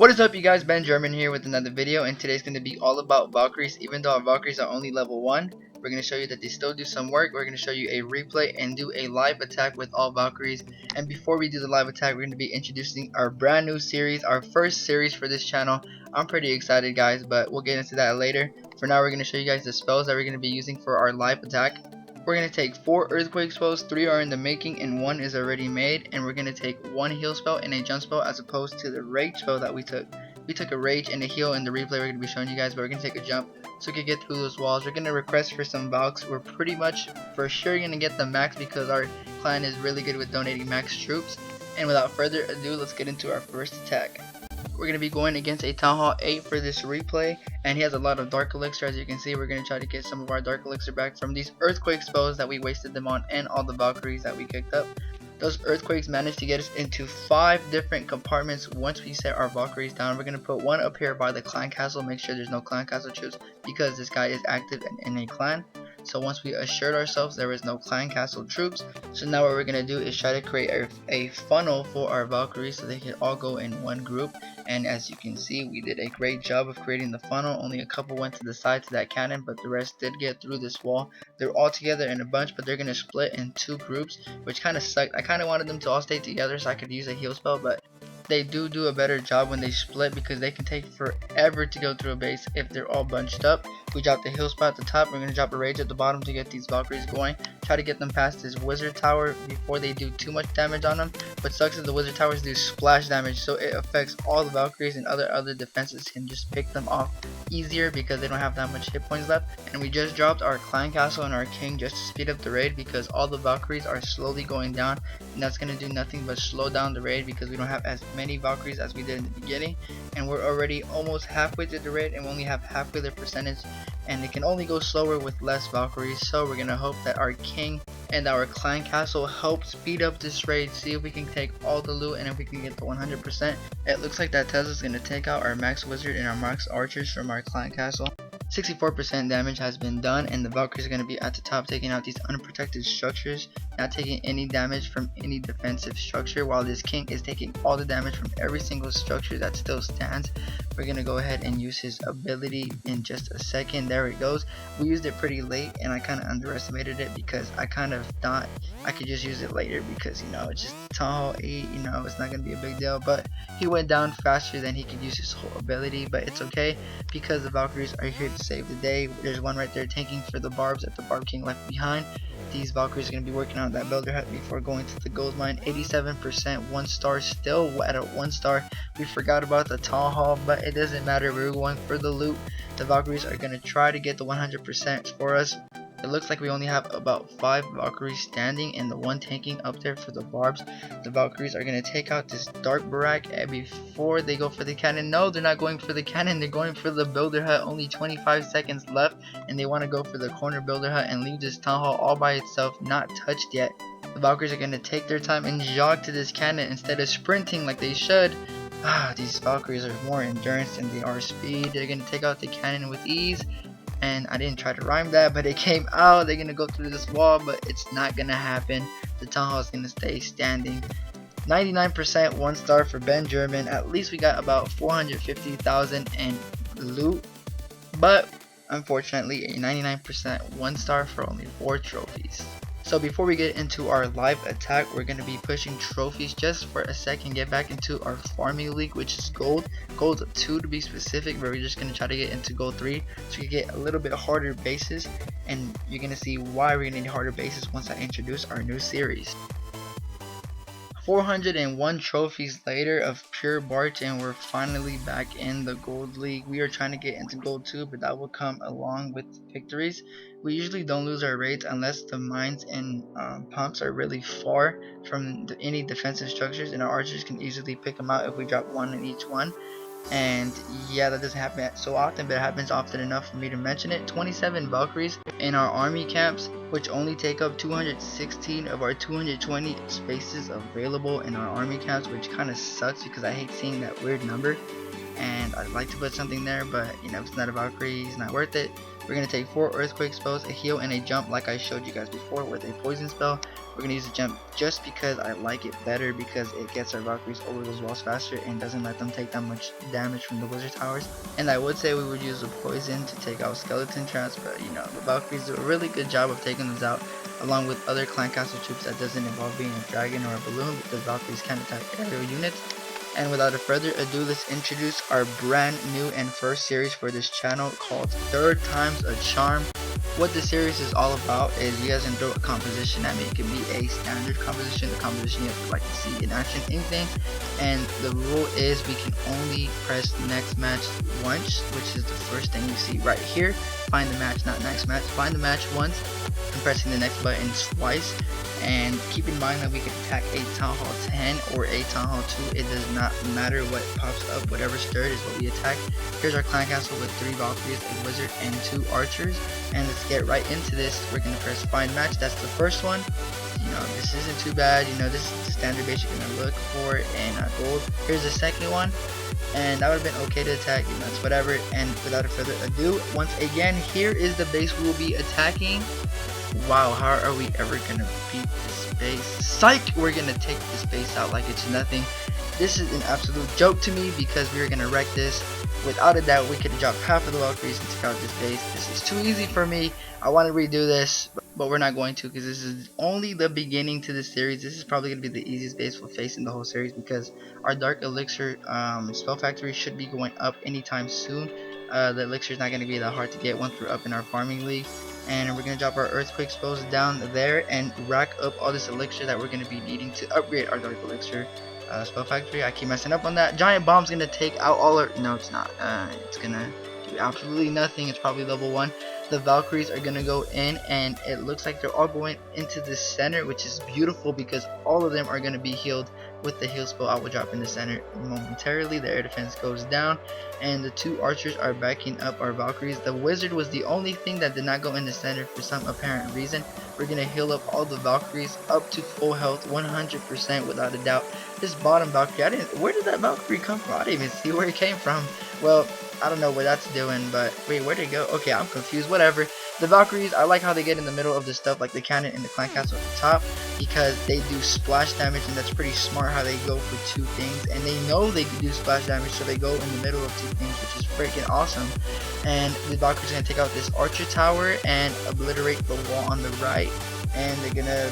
What is up, you guys? Ben German here with another video, and today's going to be all about Valkyries. Even though our Valkyries are only level 1, we're going to show you that they still do some work. We're going to show you a replay and do a live attack with all Valkyries. And before we do the live attack, we're going to be introducing our brand new series, our first series for this channel. I'm pretty excited, guys, but we'll get into that later. For now, we're going to show you guys the spells that we're going to be using for our live attack. We're going to take 4 earthquake spells, 3 are in the making and 1 is already made, and we're going to take 1 heal spell and a jump spell as opposed to the rage spell that we took. We took a rage and a heal in the replay we're going to be showing you guys, but we're going to take a jump so we can get through those walls. We're going to request for some Valks. We're pretty much for sure going to get the max because our clan is really good with donating max troops. And without further ado, let's get into our first attack. We're going to be going against a Town Hall 8 for this replay, and he has a lot of Dark Elixir. As you can see, we're going to try to get some of our Dark Elixir back from these Earthquake spells that we wasted them on and all the Valkyries that we kicked up. Those Earthquakes managed to get us into 5 different compartments. Once we set our Valkyries down, we're going to put one up here by the clan castle. Make sure there's no clan castle troops because this guy is active in a clan. So once we assured ourselves there is no clan castle troops, so now what we're going to do is try to create a funnel for our Valkyries so they can all go in one group. And as you can see, we did a great job of creating the funnel. Only a couple went to the side to that cannon, but the rest did get through this wall. They're all together in a bunch, but they're going to split in 2 groups, which kind of sucked. I kind of wanted them to all stay together so I could use a heal spell, but they do a better job when they split because they can take forever to go through a base if they're all bunched up. We drop the heal spell at the top. We're going to drop a rage at the bottom to get these Valkyries going. Try to get them past this wizard tower before they do too much damage on them. What sucks is the wizard towers do splash damage, so it affects all the Valkyries, and other defenses can just pick them off easier because they don't have that much hit points left. And we just dropped our clan castle and our king just to speed up the raid because all the Valkyries are slowly going down, and that's going to do nothing but slow down the raid because we don't have as many Valkyries as we did in the beginning, and we're already almost halfway through the raid and we only have halfway the percentage, and it can only go slower with less Valkyries. So we're gonna hope that our king and our clan castle help speed up this raid, see if we can take all the loot and if we can get the 100%. It looks like that Tesla's gonna take out our max wizard and our max archers from our clan castle. 64% damage has been done, and the Valkyries are going to be at the top taking out these unprotected structures, not taking any damage from any defensive structure, while this king is taking all the damage from every single structure that still stands. We're going to go ahead and use his ability in just a second. There it goes. We used it pretty late and I kind of underestimated it because I kind of thought I could just use it later because, you know, it's just Town Hall 8, you know, it's not going to be a big deal, but he went down faster than he could use his whole ability. But it's okay because the Valkyries are here to save the day. There's one right there tanking for the barbs that the Barb King left behind. These Valkyries are going to be working on that builder hut before going to the gold mine. 87% 1 star, still at a 1 star. We forgot about the Town Hall, but it doesn't matter. We're going for the loot. The Valkyries are going to try to get the 100% for us. It looks like we only have about 5 Valkyries standing and the 1 tanking up there for the barbs. The Valkyries are going to take out this dark barrack before they go for the cannon. No, they're not going for the cannon. They're going for the builder hut. Only 25 seconds left and they want to go for the corner builder hut and leave this Town Hall all by itself, not touched yet. The Valkyries are going to take their time and jog to this cannon instead of sprinting like they should. These Valkyries are more endurance than they are speed. They're going to take out the cannon with ease. And I didn't try to rhyme that, but it came out. They're gonna go through this wall, but it's not gonna happen. The Town Hall is gonna stay standing. 99% 1 star for Ben German. At least we got about 450,000 in loot, but unfortunately a 99% 1 star for only 4 trophies. So before we get into our live attack, we're going to be pushing trophies just for a second, get back into our farming league, which is gold 2 to be specific, but we're just going to try to get into gold 3 so you get a little bit harder bases, and you're going to see why we're going to need harder bases once I introduce our new series. 401 trophies later of pure barch, and we're finally back in the gold league. We are trying to get into gold 2, but that will come along with victories. We usually don't lose our raids unless the mines and pumps are really far from any defensive structures, and our archers can easily pick them out if we drop 1 in each one. And yeah, that doesn't happen so often, but it happens often enough for me to mention it. 27 Valkyries in our army camps, which only take up 216 of our 220 spaces available in our army camps, which kind of sucks because I hate seeing that weird number. And I'd like to put something there, but you know, if it's not a Valkyrie, it's not worth it. We're going to take 4 earthquake spells, a heal, and a jump like I showed you guys before with a poison spell. We're gonna use the jump just because I like it better, because it gets our Valkyries over those walls faster and doesn't let them take that much damage from the wizard towers. And I would say we would use the poison to take out skeleton traps, but you know, the Valkyries do a really good job of taking those out, along with other clan castle troops that doesn't involve being a dragon or a balloon, because Valkyries can attack aerial units. And without further ado, let's introduce our brand new and first series for this channel called Third Time's a Charm. What the series is all about is you guys can throw a composition at me. It can be a standard composition, the composition you have to see in action, anything. And the rule is we can only press next match once, which is the first thing you see right here. Find the match, not next match. Find the match once and pressing the next button twice. And keep in mind that we can attack a Town Hall 10 or a Town Hall 2. It does not matter what pops up, whatever's third is what we attack. Here's our clan castle with 3 Valkyries, a wizard, and 2 archers. And let's get right into this. We're going to press find match. That's the first one. You know, this isn't too bad. You know, this is the standard base you're going to look for in gold. Here's the second one. And that would have been okay to attack, you know, it's whatever. And without further ado, once again, here is the base we will be attacking. Wow, how are we ever gonna beat this base? Psych! We're gonna take this base out like it's nothing. This is an absolute joke to me, because we are gonna wreck this. Without a doubt, we could have dropped half of the Valkyries and took out this base. This is too easy for me. I want to redo this, but we're not going to, because this is only the beginning to this series. This is probably going to be the easiest base we'll face in the whole series, because our Dark Elixir spell factory should be going up anytime soon. The elixir is not going to be that hard to get once we're up in our farming league. And we're going to drop our earthquake spells down there and rack up all this elixir that we're going to be needing to upgrade our Dark Elixir spell factory. I keep messing up on that. Giant bomb's going to take out all our... No, it's not. It's going to do absolutely nothing. It's probably level 1. The Valkyries are going to go in, and it looks like they're all going into the center, which is beautiful, because all of them are going to be healed with the heal spell I will drop in the center momentarily. The air defense goes down, and the 2 archers are backing up our Valkyries. The wizard was the only thing that did not go in the center for some apparent reason. We're going to heal up all the Valkyries up to full health 100% without a doubt. This bottom Valkyrie, where did that Valkyrie come from? I didn't even see where it came from. Well, I don't know what that's doing, but wait, where'd it go? Okay, I'm confused. Whatever. The Valkyries, I like how they get in the middle of the stuff, like the cannon and the clan castle at the top, because they do splash damage, and that's pretty smart how they go for 2 things. And they know they can do splash damage, so they go in the middle of 2 things, which is freaking awesome. And the Valkyries are gonna take out this archer tower and obliterate the wall on the right. And they're gonna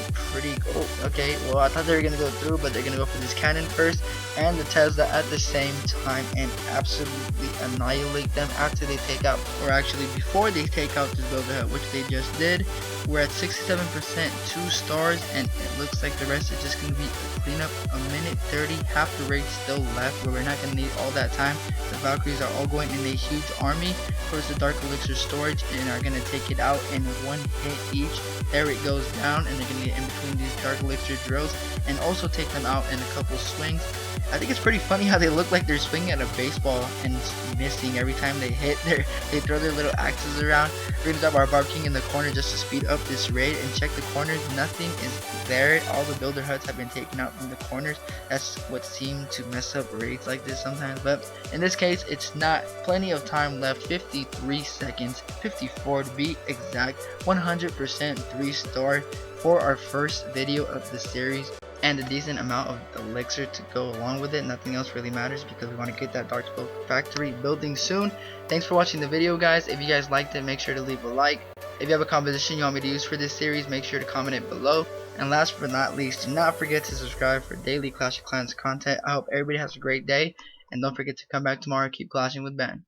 okay, well, I thought they were gonna go through, but they're gonna go for this cannon first and the Tesla at the same time and absolutely annihilate them after they take out, or actually before they take out this builder hut, which they just did. We're at 67%, 2 stars, and it looks like the rest is just gonna be a cleanup. A minute 30, half the raid still left, where we're not gonna need all that time. The Valkyries are all going in a huge army towards the Dark Elixir storage and are gonna take it out in 1 hit each. There it goes down, and they're gonna get in between these Dark Elixir drills and also take them out in a couple swings. I think it's pretty funny how they look like they're swinging at a baseball and missing every time they hit. They throw their little axes around. We're gonna drop our Barb King in the corner just to speed up this raid, and check the corners. Nothing is there. All the builder huts have been taken out from the corners. That's what seemed to mess up raids like this sometimes, but in this case it's not. Plenty of time left, 53 seconds, 54 to be exact. 100% 3-star for our first video of the series, and a decent amount of elixir to go along with it. Nothing else really matters, because we want to get that Dark Spell Factory building soon. Thanks for watching the video, guys. If you guys liked it, make sure to leave a like. If you have a composition you want me to use for this series, make sure to comment it below. And last but not least, do not forget to subscribe for daily Clash of Clans content. I hope everybody has a great day, and don't forget to come back tomorrow. Keep clashing with Ben.